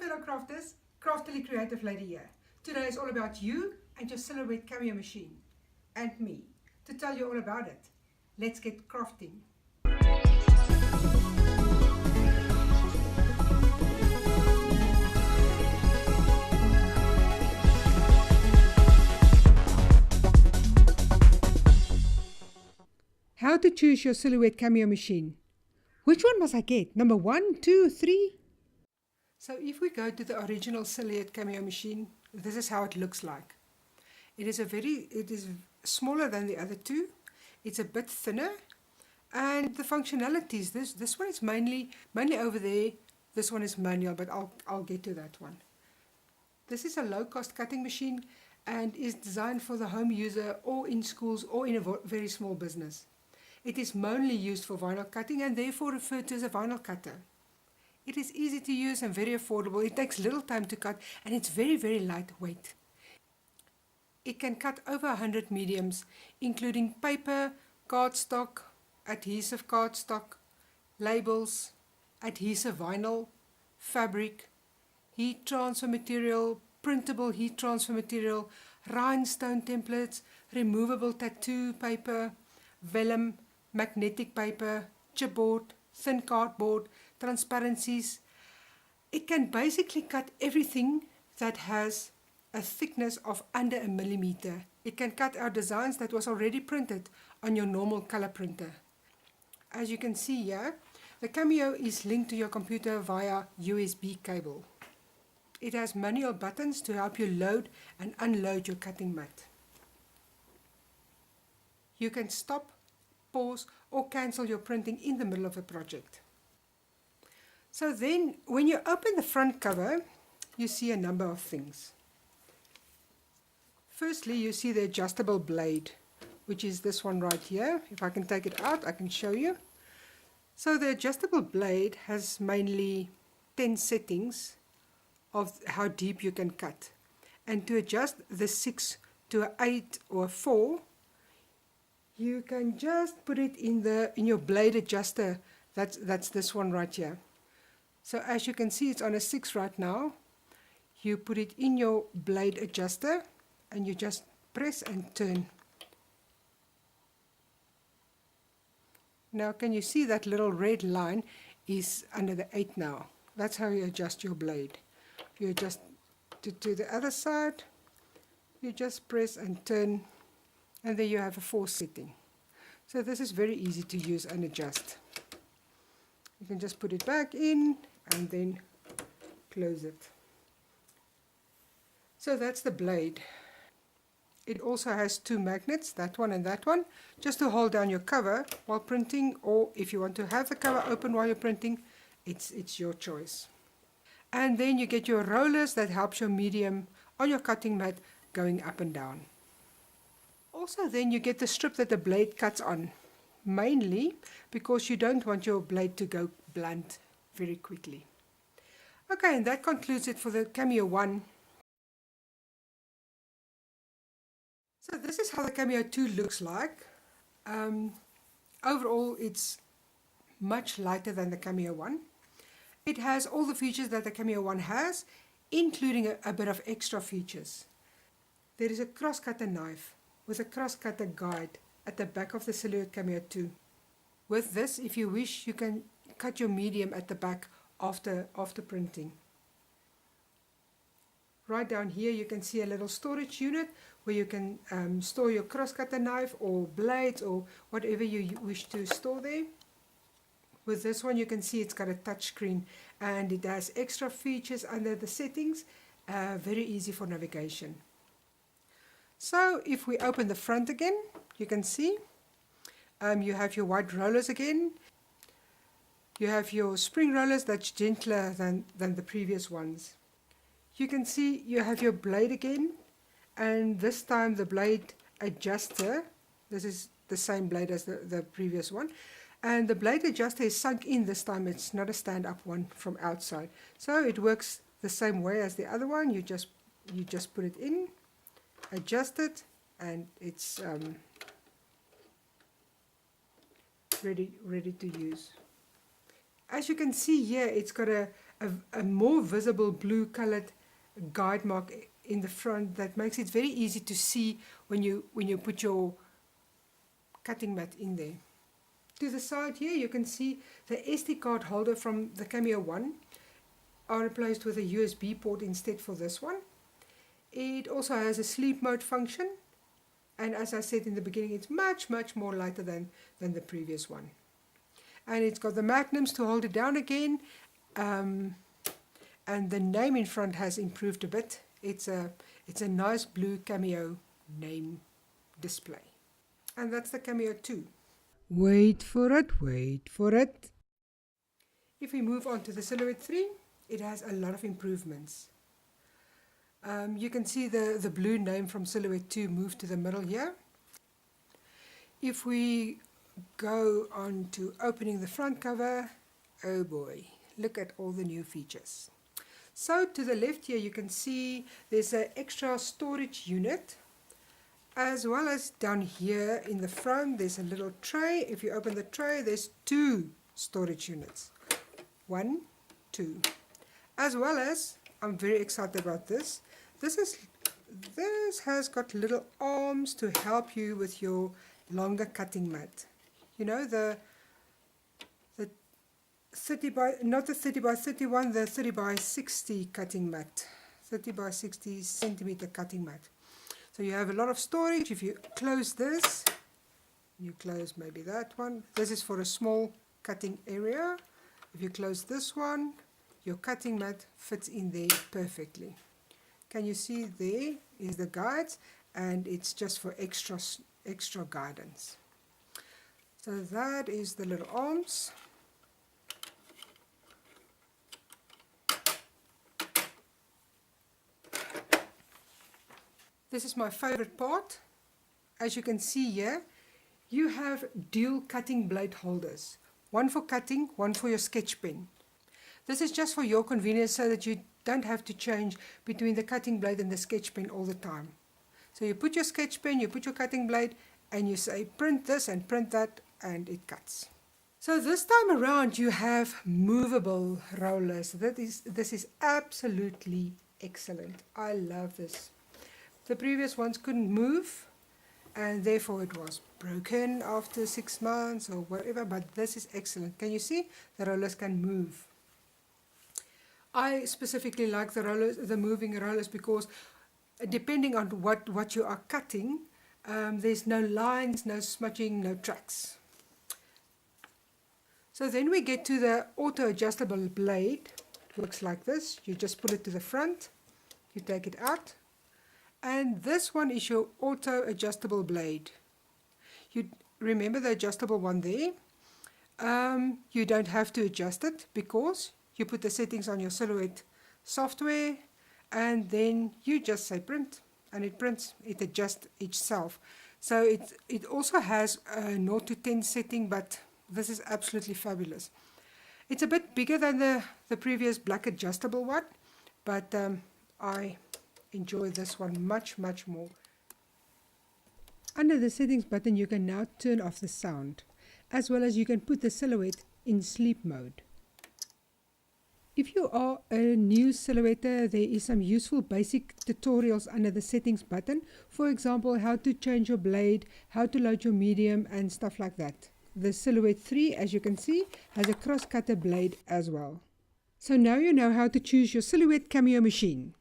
fellow crafters, Craftily Creative Lady here. Today is all about you and your Silhouette Cameo machine, and me, to tell you all about it. Let's get crafting. How to choose your Silhouette Cameo machine. Which one must I get? Number 1, 2, 3? So if we go to the original Silhouette Cameo machine, this is how it looks like. It is smaller than the other two. It's a bit thinner, and the functionalities, this one is mainly over there. This one is manual, but I'll get to that one. This is a low-cost cutting machine and is designed for the home user or in schools or in a very small business. It is mainly used for vinyl cutting and therefore referred to as a vinyl cutter. It is easy to use and very affordable. It takes little time to cut and it's very, very lightweight. It can cut over 100 mediums, including paper, cardstock, adhesive cardstock, labels, adhesive vinyl, fabric, heat transfer material, printable heat transfer material, rhinestone templates, removable tattoo paper, vellum, magnetic paper, chipboard, thin cardboard, transparencies. It can basically cut everything that has a thickness of under 1 millimeter. It can cut out designs that was already printed on your normal color printer. As you can see here, the Cameo is linked to your computer via USB cable. It has manual buttons to help you load and unload your cutting mat. You can stop, pause or cancel your printing in the middle of a project. So then when you open the front cover, you see a number of things. Firstly, you see the adjustable blade, which is this one right here. If I can take it out, I can show you. So the adjustable blade has mainly 10 settings of how deep you can cut. And to adjust the 6 to an 8 or a 4, you can just put it in your blade adjuster. That's this one right here. So as you can see, it's on a 6 right now. You put it in your blade adjuster and you just press and turn. Now can you see that little red line is under the 8 now? That's how you adjust your blade. You adjust to the other side, you just press and turn, and there you have a 4 setting. So this is very easy to use and adjust. You can just put it back in and then close it. So that's the blade. It also has 2 magnets, that one and that one, just to hold down your cover while printing, or if you want to have the cover open while you're printing, it's your choice. And then you get your rollers that helps your medium on your cutting mat going up and down. Also then you get the strip that the blade cuts on, mainly because you don't want your blade to go blunt very quickly. Okay, and that concludes it for the Cameo 1. So this is how the Cameo 2 looks like. Overall it's much lighter than the Cameo 1. It has all the features that the Cameo 1 has, including a bit of extra features. There is a cross-cutter knife with a cross-cutter guide at the back of the Silhouette Cameo 2. With this, if you wish, you can cut your medium at the back after printing. Right down here you can see a little storage unit where you can store your cross-cutter knife or blades or whatever you wish to store there. With this one you can see it's got a touch screen and it has extra features under the settings, very easy for navigation. So if we open the front again, you can see you have your white rollers again. You have your spring rollers that's gentler than the previous ones. You can see you have your blade again, and this time the blade adjuster, this is the same blade as the previous one, and the blade adjuster is sunk in this time. It's not a stand-up one from outside, so it works the same way as the other one. You just put it in, adjust it, and it's ready to use. As you can see here, it's got a a more visible blue colored guide mark in the front that makes it very easy to see when you put your cutting mat in there. To the side here you can see the SD card holder from the Cameo 1 are replaced with a USB port instead for this one. It also has a sleep mode function, and as I said in the beginning, it's much more lighter than the previous one. And it's got the magnums to hold it down again, and the name in front has improved a bit. It's a nice blue Cameo name display. And that's the Cameo 2. Wait for it, wait for it. If we move on to the Silhouette 3, it has a lot of improvements. You can see the blue name from Silhouette 2 move to the middle here. If we go on to opening the front cover, oh boy, look at all the new features. So to the left here you can see there's an extra storage unit, as well as down here in the front there's a little tray. If you open the tray, there's 2 storage units. 1, 2. As well as, I'm very excited about this, this has got little arms to help you with your longer cutting mat. You know, the 30 by, not the 30 by 31, the 30 by 60 cutting mat. 30 by 60 centimeter cutting mat. So you have a lot of storage. If you close this, you close maybe that one. This is for a small cutting area. If you close this one, your cutting mat fits in there perfectly. Can you see there is the guides, and it's just for extra guidance. So that is the little arms. This is my favorite part. As you can see here, you have dual cutting blade holders. One for cutting, one for your sketch pen. This is just for your convenience so that you don't have to change between the cutting blade and the sketch pen all the time. So you put your sketch pen, you put your cutting blade, and you say print this and print that, and it cuts. So this time around you have movable rollers. This is absolutely excellent. I love this. The previous ones couldn't move, and therefore it was broken after 6 months or whatever, but this is excellent. Can you see? The rollers can move. I specifically like the moving rollers, because depending on what you are cutting, there's no lines, no smudging, no tracks. So then we get to the auto adjustable blade. It looks like this. You just pull it to the front, you take it out, and this one is your auto adjustable blade. You remember the adjustable one there? You don't have to adjust it, because you put the settings on your Silhouette software, and then you just say print, and it prints. It adjusts itself. So it also has a 0 to 10 setting, but this is absolutely fabulous. It's a bit bigger than the previous black adjustable one, but I enjoy this one much more. Under the settings button you can now turn off the sound, as well as you can put the Silhouette in sleep mode. If you are a new Silhouetter, there is some useful basic tutorials under the settings button. For example, how to change your blade, how to load your medium, and stuff like that. The Silhouette 3, as you can see, has a cross cutter blade as well. So now you know how to choose your Silhouette Cameo machine.